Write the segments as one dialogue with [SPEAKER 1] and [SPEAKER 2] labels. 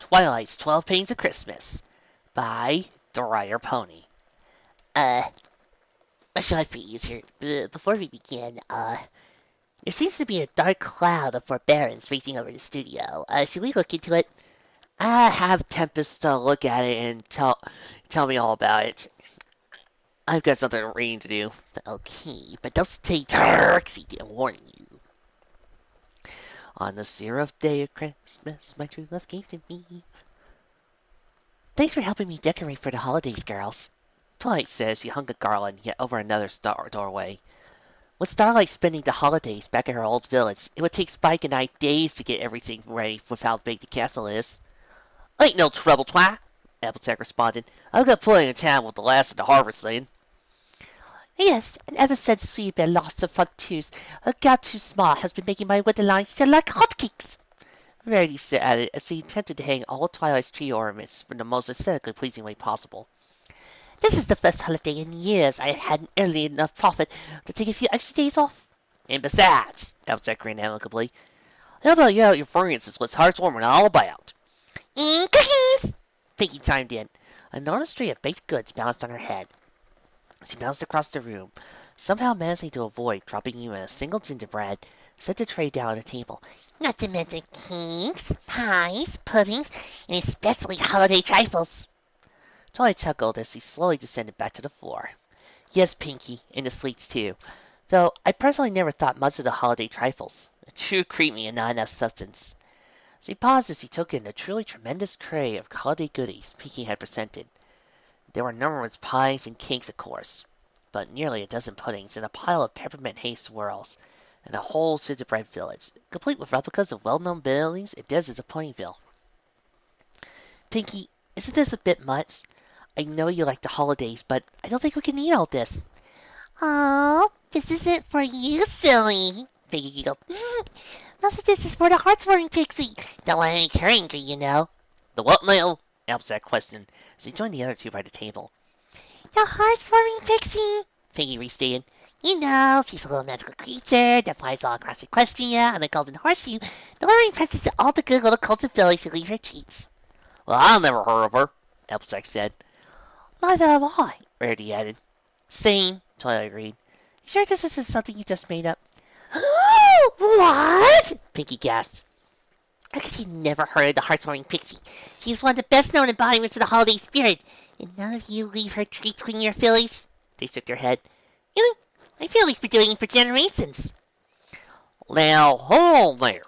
[SPEAKER 1] Twilight's 12 Pains of Christmas by Drider Pony. Uh, what should I for easier? Before we begin, there seems to be a dark cloud of forbearance racing over the studio. Should we look into it? I have Tempest look at it and tell me all about it. I've got something reading to do. Okay, but don't stay Turksy to warn you. On the 0th day of Christmas, my true love gave to me. Thanks for helping me decorate for the holidays, girls. Twilight says she hung a garland yet over another doorway. With Starlight spending the holidays back at her old village, it would take Spike and I days to get everything ready with how big the castle is. Ain't no trouble, Twi, Applejack responded. I've got plenty of time with the last of the harvesting. Yes, and ever since Sweetbear lost her front tooth, her gout too small has been making my winter lines still like hotcakes. Rarity added as he attempted to hang all Twilight's tree ornaments in the most aesthetically pleasing way possible. This is the first holiday in years I have had nearly enough profit to take a few extra days off. And besides, Applejack grinned amicably, how about you out your friends is what's Hearths Warming all about? Cookies! Pinkie chimed in. An enormous tray of baked goods balanced on her head. She bounced across the room, somehow managing to avoid dropping even a single gingerbread, set the tray down on the table. Not to mention cakes, pies, puddings, and especially holiday trifles. Twilight chuckled as she slowly descended back to the floor. Yes, Pinkie, and the sweets too. Though I personally never thought much of the holiday trifles. Too creamy and not enough substance. She paused as she took in the truly tremendous tray of holiday goodies Pinkie had presented. There were numerous pies and cakes, of course, but nearly a dozen puddings and a pile of peppermint haze swirls, and a whole gingerbread village, complete with replicas of well-known buildings and deserts of Ponyville. Pinkie, isn't this a bit much? I know you like the holidays, but I don't think we can eat all this. Oh, this isn't for you, silly, Pinkie giggled. Most of this is for the Hearths Warming Pixie. Don't want any carrying, you know. The what now? Applejack questioned. She joined the other two by the table. The Hearths Warming Pixie, Pinkie restated. You know, she's a little magical creature that flies all across Equestria on a golden horseshoe, delivering presents to all the good little colts and fillies who leave her treats. Well, I never heard of her, Applejack said. Neither have I, Rarity added. Same, Twilight agreed. You sure this isn't something you just made up? What? Pinkie gasped. I guess you never heard of the Hearths Warming Pixie. She's one of the best-known embodiments of the holiday spirit, and none of you leave her treats when you're fillies. They shook their head. Really? I feel he's been doing it for generations. Now, hold on there,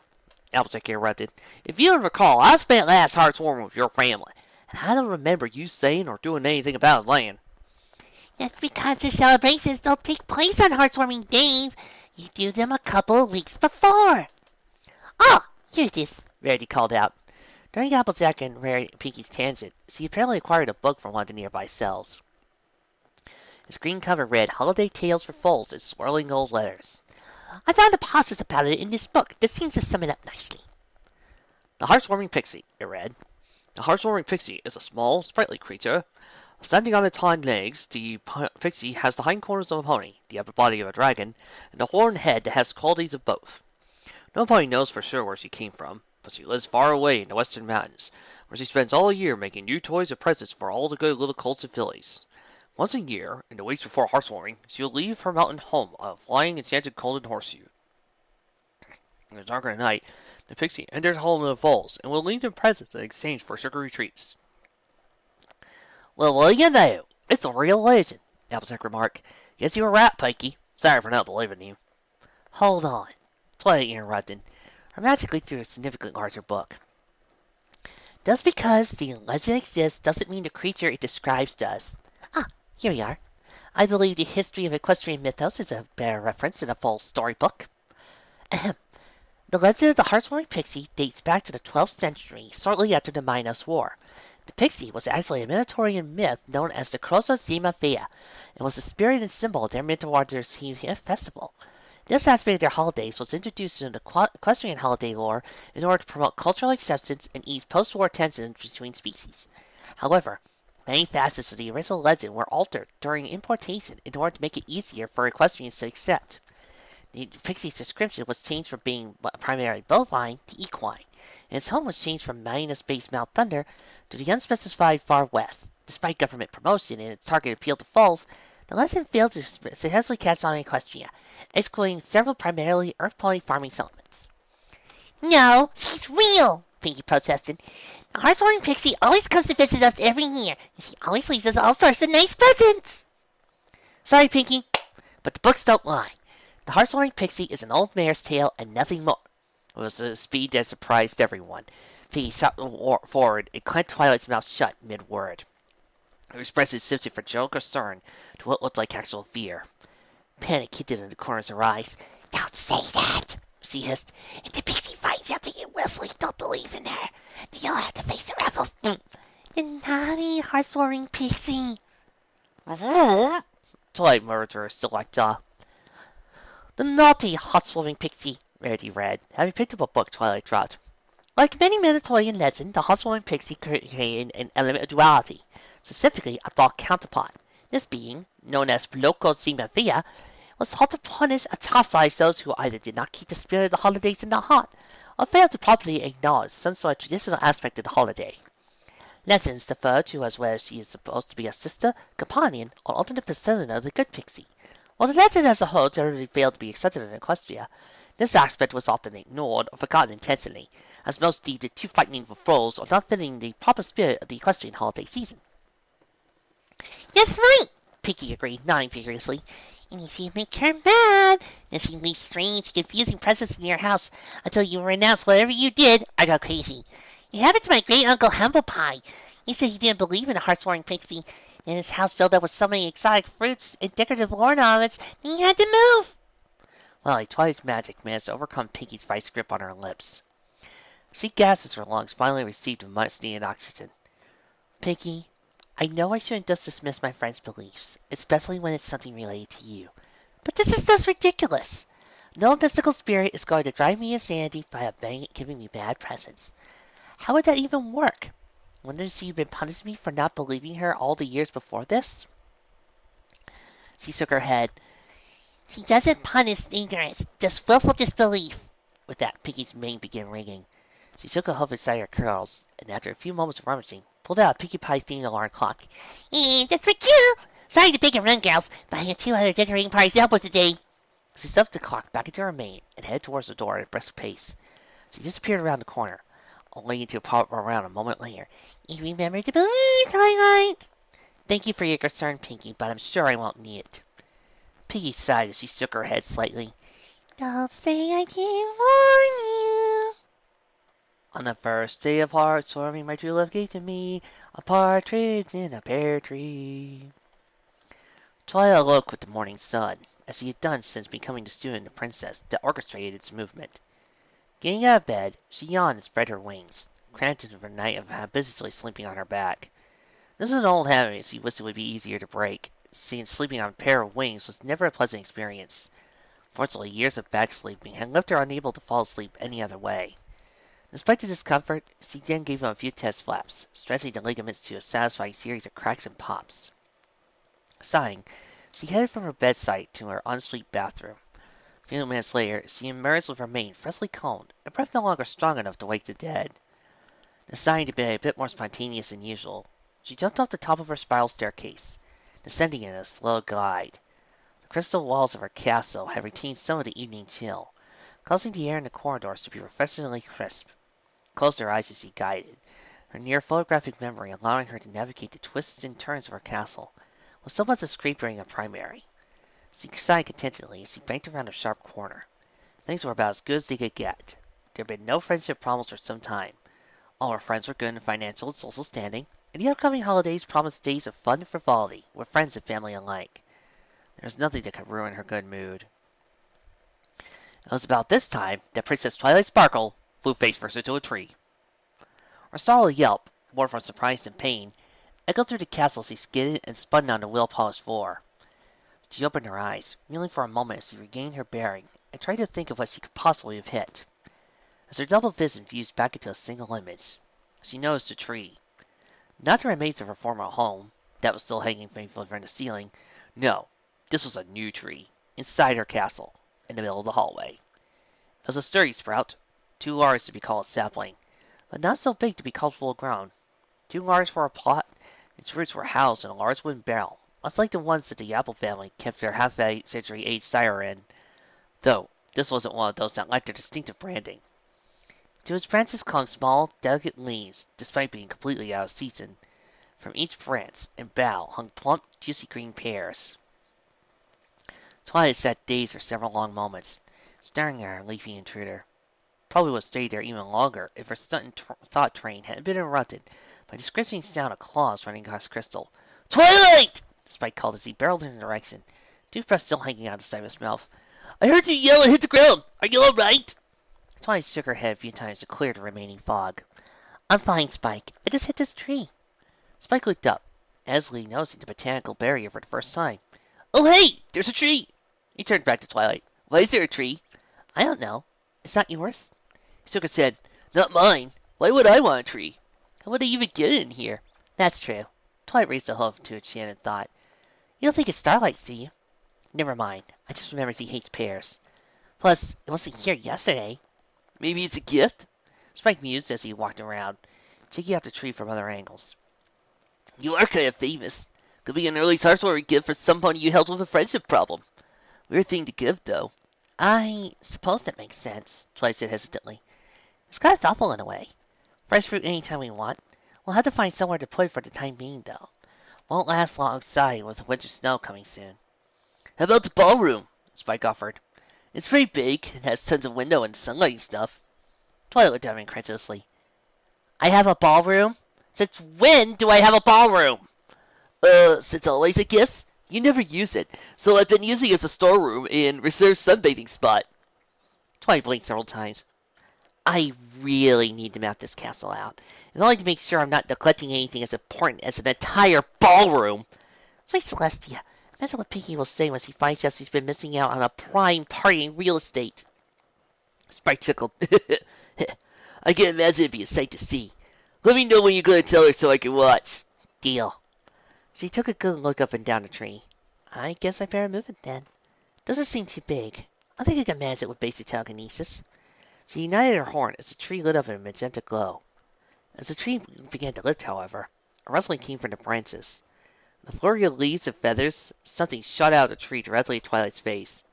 [SPEAKER 1] Applejack interrupted. If you recall, I spent last Hearths Warming with your family, and I don't remember you saying or doing anything about it then. That's because the celebrations don't take place on Hearths Warming days. You do them a couple of weeks before. Ah, here it is, Rarity called out. During Applejack and Pinkie's tangent, she apparently acquired a book from one of the nearby cells. Its green cover read Holiday Tales for Foals in swirling gold letters. I found a passage about it in this book that seems to sum it up nicely. The Hearths Warming Pixie, it read. The Hearths Warming Pixie is a small, sprightly creature. Standing on its hind legs, the pixie has the hindquarters of a pony, the upper body of a dragon, and a horned head that has qualities of both. Nobody knows for sure where she came from, but she lives far away in the western mountains, where she spends all year making new toys and presents for all the good little colts and fillies. Once a year, in the weeks before Hearths Warming, she will leave her mountain home on a flying enchanted golden horseshoe. In the dark of the night, the pixie enters home in the falls, and will leave them presents in exchange for sugary treats. Well, what do you know? It's a real legend, Applejack remarked. Guess you were right, Pinkie. Sorry for not believing you. Hold on, Twilight interrupted, her magically through a significantly larger book. Just because the legend exists doesn't mean the creature it describes does. Ah, here we are. I believe the history of equestrian mythos is a better reference in a full storybook. Ahem. The legend of the Hearths Warming Pixie dates back to the 12th century, shortly after the Minos War. The pixie was actually a Minotaurian myth known as the Crosso Zima Fea, and was the spirit and symbol of their Minotaur festival. This aspect of their holidays was introduced into the equestrian holiday lore in order to promote cultural acceptance and ease post-war tensions between species. However, many facets of the original legend were altered during importation in order to make it easier for equestrians to accept. The pixie's description was changed from being primarily bovine to equine, and its home was changed from Minus Base Mount Thunder to the unspecified Far West. Despite government promotion and its targeted appeal to foes, the legend failed to successfully catch on in Equestria, excluding several primarily Earth-pulling farming settlements. No, she's real, Pinkie protested. The Hearths Warming Pixie always comes to visit us every year, and she always leaves us all sorts of nice presents. Sorry, Pinkie, but the books don't lie. The Hearths Warming Pixie is an old mare's tale and nothing more. It was a speed that surprised everyone. Pinkie shot forward and clamped Twilight's mouth shut mid-word. Her expression shifted from general concern to what looked like actual fear. Panic hinted in the corners of her eyes. Don't say that, she hissed. If the Pixie finds out that you willfully don't believe in her, then you'll have to face the wrath of the naughty Hearths Warming Pixie. Twilight murmured to her still-like jaw. The naughty Hearths Warming Pixie, Rarity read, having picked up a book Twilight dropped. Like many Manitoian legends, the Hearths Warming Pixie contained an element of duality, specifically a dark counterpart. This being, known as Loco Simathea, was thought to punish or chastise those who either did not keep the spirit of the holidays in their heart, or failed to properly acknowledge some sort of traditional aspect of the holiday. Legends defer to as whether she is supposed to be a sister, companion, or alternate persona of the good pixie. While the legend as a whole generally failed to be accepted in Equestria, this aspect was often ignored or forgotten intentionally, as most deemed it too frightening for foes or not fitting the proper spirit of the equestrian holiday season. That's right, Pinkie agreed, nodding vigorously. And if you make her mad, then she leaves strange, confusing presents in your house until you renounce whatever you did or go crazy. It happened to my great-uncle Humble Pie. He said he didn't believe in a Hearths Warming Pixie, and his house filled up with so many exotic fruits and decorative ornaments that he had to move. Well, Twilight's magic managed to overcome Pinkie's vice grip on her lips. She gasped as her lungs finally received much-needed oxygen. Pinkie, I know I shouldn't just dismiss my friend's beliefs, especially when it's something related to you. But this is just ridiculous. No mystical spirit is going to drive me insanity by giving me bad presents. How would that even work? Wouldn't she have been punishing me for not believing her all the years before this? She shook her head. She doesn't punish ignorance, just willful disbelief. With that, Pinkie's mane began ringing. She shook a hoof inside her curls, and after a few moments of rummaging, pulled out a Pinkie Pie-themed alarm clock. And that's for you! Sorry to beg and run, gals, but I had 2 other decorating parties to help with today. She stuffed the clock back into her mane and headed towards the door at a brisk pace. She disappeared around the corner, only to pop around a moment later. You remember to believe, Twilight! Thank you for your concern, Pinkie, but I'm sure I won't need it. Pinkie sighed as she shook her head slightly. Don't say I didn't warn you. On the first day of Hearths Warming, my true love gave to me a partridge in a pear tree. Twilight awoke with the morning sun, as she had done since becoming the student of the princess that orchestrated its movement. Getting out of bed, she yawned and spread her wings, cramped into her night of habitually sleeping on her back. This is an old habit she wished it would be easier to break, seeing sleeping on a pair of wings was never a pleasant experience. Fortunately, years of back sleeping had left her unable to fall asleep any other way. Despite the discomfort, she then gave him a few test flaps, stretching the ligaments to a satisfying series of cracks and pops. Sighing, she headed from her bedside to her ensuite bathroom. A few minutes later, she emerged with her mane freshly combed, and breath no longer strong enough to wake the dead. Deciding to be a bit more spontaneous than usual, she jumped off the top of her spiral staircase, descending in a slow glide. The crystal walls of her castle had retained some of the evening chill, causing the air in the corridors to be refreshingly crisp. Closed her eyes as she guided, her near photographic memory allowing her to navigate the twists and turns of her castle, with so much as scraping a primary. She sighed contentedly as she banked around a sharp corner. Things were about as good as they could get. There had been no friendship problems for some time. All her friends were good in financial and social standing, and the upcoming holidays promised days of fun and frivolity with friends and family alike. There was nothing that could ruin her good mood. It was about this time that Princess Twilight Sparkle flew face first into a tree. Her startled yelp, more from surprise than pain, echoed through the castle as she skidded and spun on the wheel-polished floor. She opened her eyes, reeling for a moment as she regained her bearing, and tried to think of what she could possibly have hit. As her double vision fused back into a single image, she noticed the tree. Not the remains of her former home, that was still hanging faithfully from the ceiling. No, this was a new tree, inside her castle, in the middle of the hallway. It was a sturdy sprout, too large to be called a sapling,
[SPEAKER 2] but not so big to be called full grown. Too large for a pot, its roots were housed in a large wooden barrel, much like the ones that the Apple family kept their half-century aged cider in, though this wasn't one of those that lacked their distinctive branding. To its branches clung small, delicate leaves, despite being completely out of season. From each branch and bough hung plump, juicy green pears. Twilight sat dazed for several long moments, staring at her leafy intruder. Probably would have stayed there even longer if her stunted thought train hadn't been interrupted by the scratching sound of claws running across crystal. "Twilight!" Spike called as he barreled in her direction, toothbrush still hanging out of the side of his mouth. "I heard you yell and hit the ground. Are you all right?" Twilight shook her head a few times to clear the remaining fog.
[SPEAKER 1] I'm fine, Spike. I just hit this tree.
[SPEAKER 2] Spike looked up, Esley noticing the botanical barrier for the first time.
[SPEAKER 1] Oh, hey! There's a tree!
[SPEAKER 2] He turned back to Twilight. "Why is there a tree?"
[SPEAKER 1] I don't know. It's not yours?
[SPEAKER 2] He shook his head. "Not mine. Why would I want a tree? How would I even get in here?"
[SPEAKER 1] That's true.
[SPEAKER 2] Twilight raised a hoof to its chin and thought.
[SPEAKER 1] You don't think it's Starlight's, do you?
[SPEAKER 2] Never mind. I just remembered he hates pears.
[SPEAKER 1] Plus, it wasn't here yesterday.
[SPEAKER 2] Maybe it's a gift? Spike mused as he walked around, checking out the tree from other angles. You are kind of famous. Could be an early Hearths Warming gift for somebody you helped with a friendship problem. Weird thing to give, though.
[SPEAKER 1] I suppose that makes sense, Twilight said hesitantly. It's kind of thoughtful in a way. Fresh fruit anytime we want. We'll have to find somewhere to put it for the time being, though. Won't last long outside with the winter snow coming soon.
[SPEAKER 2] How about the ballroom? Spike offered. It's pretty big and has tons of window and sunlight and stuff.
[SPEAKER 1] Twilight looked at him incredulously. I have a ballroom? Since when do I have a ballroom?
[SPEAKER 2] Since always, I guess. You never use it, so I've been using it as a storeroom and reserved sunbathing spot.
[SPEAKER 1] Twilight blinked several times. I really need to map this castle out, if only to make sure I'm not neglecting anything as important as an entire ballroom. Why, Celestia, imagine what Pinkie will say when she finds out she's been missing out on a prime party in real estate.
[SPEAKER 2] Spike chuckled. I can imagine it'd be a sight to see. Let me know when you're going to tell her so I can watch.
[SPEAKER 1] Deal. She took a good look up and down the tree. I guess I better move it then. Doesn't seem too big. I think I can manage it with basic telekinesis. She united her horn as the tree lit up in a magenta glow. As the tree began to lift, however, a rustling came from the branches. The flurry of leaves and feathers, something shot out of the tree directly at Twilight's face.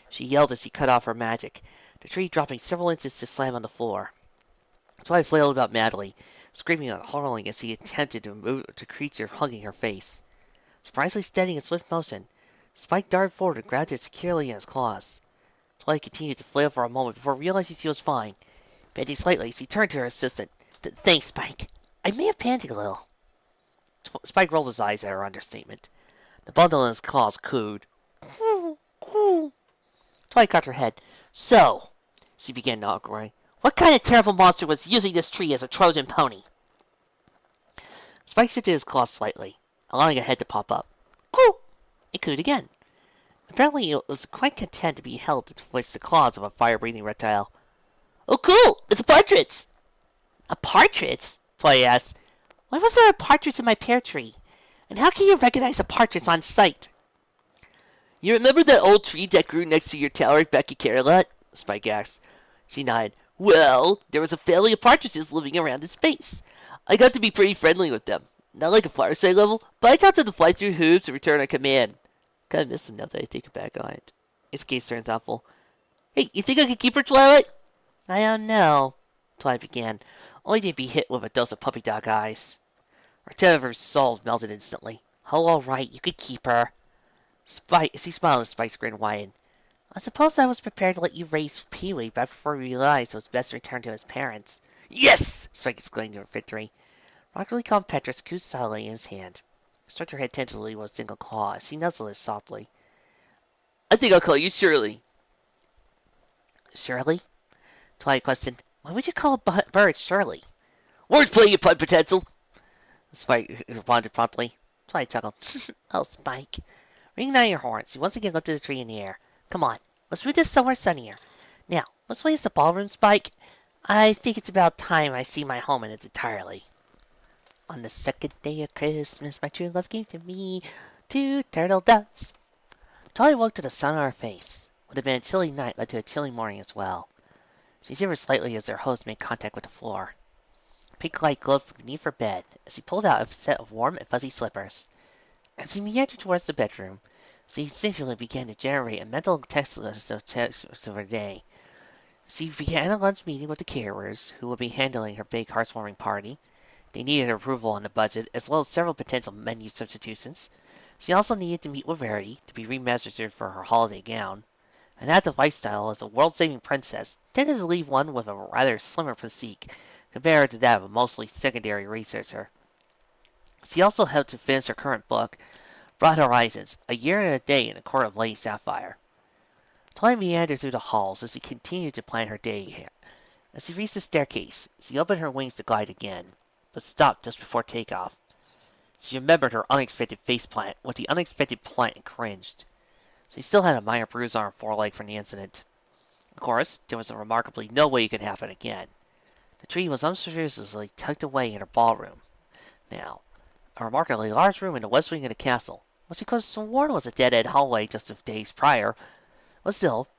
[SPEAKER 1] She yelled as she cut off her magic, the tree dropping several inches to slam on the floor. Twilight flailed about madly, screaming and howling as he attempted to move the creature hugging her face. Surprisingly steady in swift motion, Spike darted forward and grabbed it securely in his claws. Twilight continued to flail for a moment before realizing she was fine. Bending slightly, she turned to her assistant. Thanks, Spike. I may have panicked a little. Spike rolled his eyes at her understatement. The bundle in his claws cooed. Twilight caught her head. So, she began awkwardly, what kind of terrible monster was using this tree as a Trojan pony? Spike shifted his claws slightly, allowing a head to pop up. Coo! It cooed again. Apparently it was quite content to be held to voice the claws of a fire-breathing reptile. Oh, cool! It's a partridge! A partridge? Twilight asked. Why was there a partridge in my pear tree? And how can you recognize a partridge on sight?
[SPEAKER 2] You remember that old tree that grew next to your tower back at Caroline? Spike asked. She nodded. Well, there was a family of partridges living around this base. I got to be pretty friendly with them. Not like a fireside level, but I taught them to fly through hoops and return on command. Kinda miss them now that I think back on it. His gaze turned thoughtful. Hey, you think I could keep her, Twilight?
[SPEAKER 1] I don't know, Twilight began, only to be hit with a dose of puppy dog eyes. Her tentative resolve melted instantly. Oh, all right, you could keep her. He smiled as Spike's grin widened. I suppose I was prepared to let you raise Pee-wee, but before we realized it was best to return to his parents.
[SPEAKER 2] Yes!
[SPEAKER 1] Spike exclaimed in victory. Rockily calm Petrus cooed solidly in his hand. He stroked her head tentatively with a single claw as he nuzzled it softly.
[SPEAKER 2] I think I'll call you Shirley.
[SPEAKER 1] Shirley? Twilight questioned. Why would you call a bird Shirley?
[SPEAKER 2] Wordplay, you pun potential!
[SPEAKER 1] Spike responded promptly. Twilight chuckled. Oh, Spike. Ringing out your horns, she once again lifted the tree in the air. Come on, let's move this somewhere sunnier. Now, let's place the ballroom, Spike. I think it's about time I see my home in its entirely. On the second day of Christmas, my true love gave to me 2 turtle doves. Twilight woke to the sun on her face. What had been a chilly night led to a chilly morning as well. She shivered slightly as their host made contact with the floor.
[SPEAKER 2] pink light glowed from beneath her bed as he pulled out a set of warm and fuzzy slippers. As he meandered towards the bedroom, he instinctively began to generate a mental text list of texts of her day. She began a lunch meeting with the carers who would be handling her big Hearths Warming party. They needed approval on the budget, as well as several potential menu substitutions. She also needed to meet with Verity to be remeasured for her holiday gown. An active lifestyle as a world-saving princess tended to leave one with a rather slimmer physique compared to that of a mostly secondary researcher. She also helped to finish her current book, Broad Horizons, a year and a day in the court of Lady Sapphire. Twilight meandered through the halls as she continued to plan her day. As she reached the staircase, she opened her wings to glide again, but stopped just before takeoff. She remembered her unexpected faceplant with the unexpected plant and cringed. She still had a minor bruise on her foreleg from the incident. Of course, there was remarkably no way it could happen again. The tree was unsuspiciously tucked away in her ballroom. Now, a remarkably large room in the west wing of the castle, which she could have sworn was a dead-end hallway just a few days prior. But still,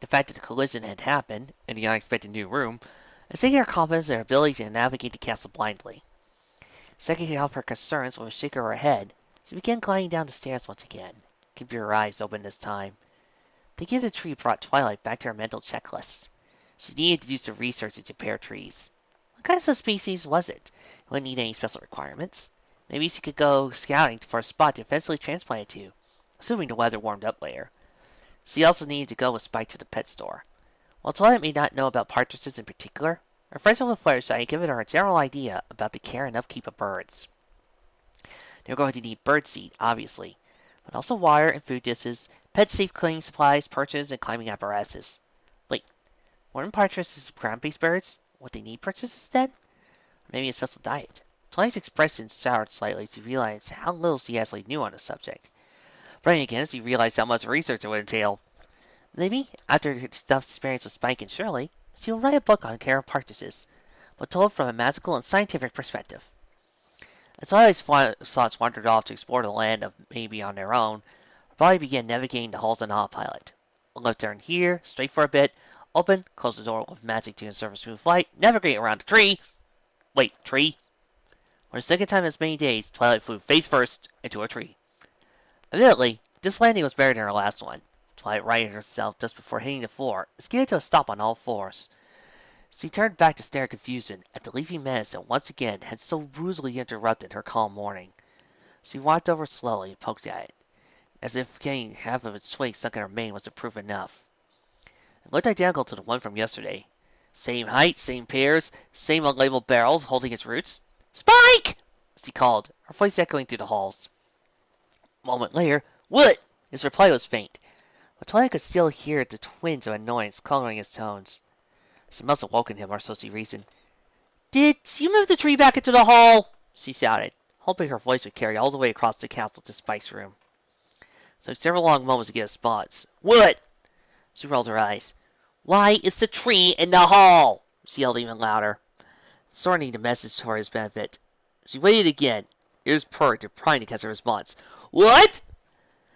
[SPEAKER 2] the fact that the collision had happened in the unexpected new room is taking her confidence in her ability to navigate the castle blindly. Seconding off her concerns with a shake of her head, she began gliding down the stairs once again, keeping her eyes open this time. Thinking of the tree brought Twilight back to her mental checklist. She needed to do some research into pear trees. What kind of species was it? It wouldn't need any special requirements. Maybe she could go scouting for a spot to eventually transplant it to, assuming the weather warmed up later. She also needed to go with Spike to the pet store. While Twilight may not know about partridges in particular, her friendship with Fluttershy had given her a general idea about the care and upkeep of birds. They were going to need birdseed, obviously, but also water and food dishes, pet-safe cleaning supplies, perches, and climbing apparatuses. Wait, weren't partridges ground-based birds? Would they need perches instead? Or maybe a special diet? Twilight's expression soured slightly as she realized how little she actually knew on the subject. But then again, she realized how much research it would entail. Maybe, after her stuff's experience with Spike and Shirley, she will write a book on care of partridges, but told from a magical and scientific perspective. As Twilight's thoughts wandered off to explore the land of maybe on their own, her body began navigating the halls on autopilot. A left turn here, straight for a bit, open, close the door with magic to ensure a smooth flight, navigate around the tree. Wait, tree? For the second time in as many days, Twilight flew face first into a tree. Admittedly, this landing was better than her last one. Twilight righted herself just before hitting the floor, skidded to a stop on all fours. She turned back to stare in confusion at the leafy menace that once again had so rudely interrupted her calm morning. She walked over slowly and poked at it, as if getting half of its twig stuck in her mane was proof enough. It looked identical to the one from yesterday. Same height, same pears, same unlabeled barrels holding its roots. "Spike!" she called, her voice echoing through the halls. A moment later, "What?" His reply was faint, but Twilight could still hear the twinge of annoyance coloring his tones. She must have woken him, or so she reasoned. "Did you move the tree back into the hall?" she shouted, hoping her voice would carry all the way across the castle to Spike's room. It took several long moments to get a response. "What?" She rolled her eyes. "Why is the tree in the hall?" she yelled even louder, sorting the message for his benefit. She waited again, ears perked and prying to catch a response. "What?"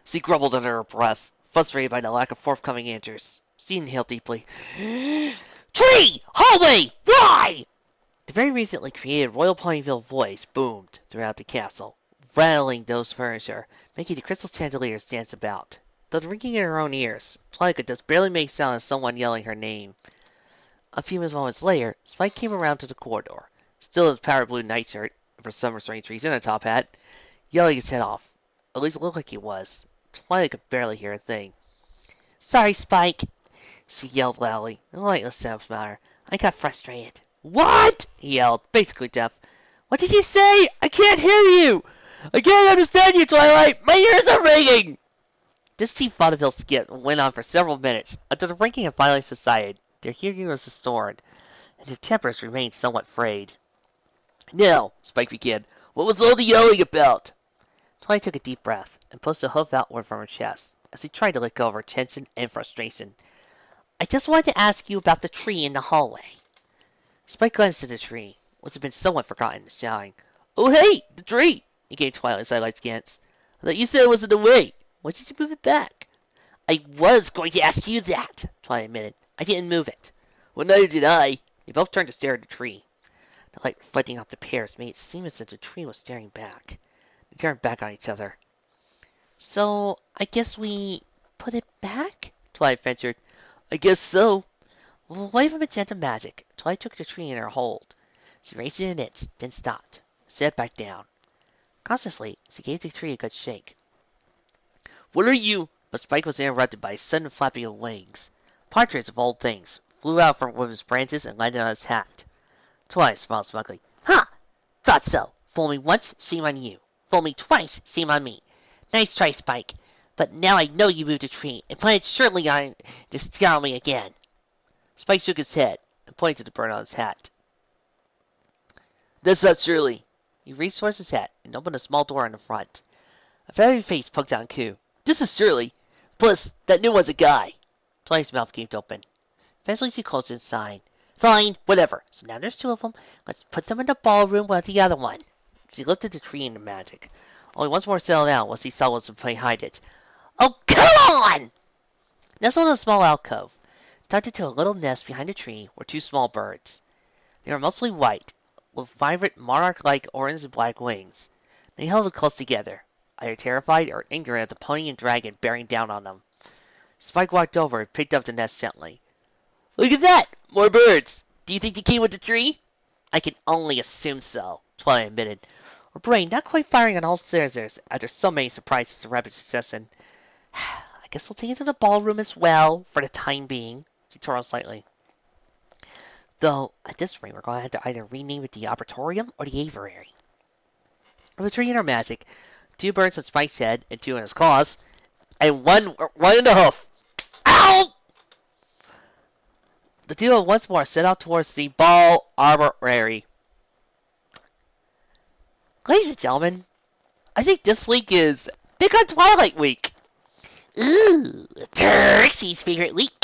[SPEAKER 2] She grumbled under her breath, frustrated by the lack of forthcoming answers. She inhaled deeply. "Tree! Hallway! Why?" The very recently created Royal Ponyville voice boomed throughout the castle, rattling those furniture, making the crystal chandeliers dance about. Though ringing in her own ears, Twilight could just barely make sound as someone yelling her name. A few moments later, Spike came around to the corridor, still in his powder blue nightshirt, for summer swing trees and a top hat, yelling his head off. At least it looked like he was. Twilight could barely hear a thing. "Sorry, Spike," she yelled loudly, in a lightless sound matter. "I got frustrated." "What?" he yelled, basically deaf. "What did you say? I can't hear you! I can't understand you, Twilight! My ears are ringing!" This cheap vaudeville skit went on for several minutes, until the ringing had finally subsided, their hearing was restored, and their tempers remained somewhat frayed. "Now," Spike began, "what was all the yelling about?" Twilight took a deep breath, and pushed a hoof outward from her chest, as she tried to let go of her tension and frustration. "I just wanted to ask you about the tree in the hallway." Spike glanced at the tree, which had been somewhat forgotten in shouting. "Oh, hey, the tree!" He gave Twilight a sidelight glance. "I thought you said it was in the way. Why did you move it back?" "I was going to ask you that," Twilight admitted. "I didn't move it." "Well, neither did I." They both turned to stare at the tree. The light reflecting off the pears made it seem as if the tree was staring back. They turned back on each other. So, I guess we put it back? Twilight ventured. I guess so. With a wave of magenta magic, Twilight took the tree in her hold. She raised it in its, then stopped, set it back down. Cautiously, she gave the tree a good shake. What are you? But Spike was interrupted by a sudden flapping of wings. Partridge, of all things, flew out from one of his branches and landed on his hat. Twilight smiled smugly. Ha! Thought so. Fool me once, shame on you. Fool me twice, shame on me. Nice try, Spike. But now I know you moved a tree, and planned surely on to scowl me again. Spike shook his head and pointed to the burn on his hat. That's not Shirley. He reached towards his hat and opened a small door in the front. A very face poked out and cooed. This is Shirley. Plus, that new one's a guy. Twilight's mouth gaped open. Eventually she closed it and sighed. Fine, whatever. So now there's two of them. Let's put them in the ballroom with the other one. She lifted the tree into magic. Only once more settled down once he saw what was behind it. Oh, come on! Nestled in a small alcove, tucked into a little nest behind a tree, were two small birds. They were mostly white, with vibrant monarch-like orange and black wings. They held them close together, either terrified or angry at the pony and dragon bearing down on them. Spike walked over and picked up the nest gently. Look at that! More birds! Do you think they came with the tree? I can only assume so, Twilight admitted, her brain not quite firing on all cylinders after so many surprises in rapid succession. I guess we'll take it to the ballroom as well, for the time being, she twirled slightly. Though, at this rate, we're going to have to either rename it the Arboretum or the Aviary. With a tree in our magic, two birds on Spike's head and two in his claws, and one in the hoof. Ow! The duo once more set out towards the Ball Arboreary. Ladies and gentlemen, I think this week is Big on Twilight Week.
[SPEAKER 1] Ooh, Trixie's favorite week.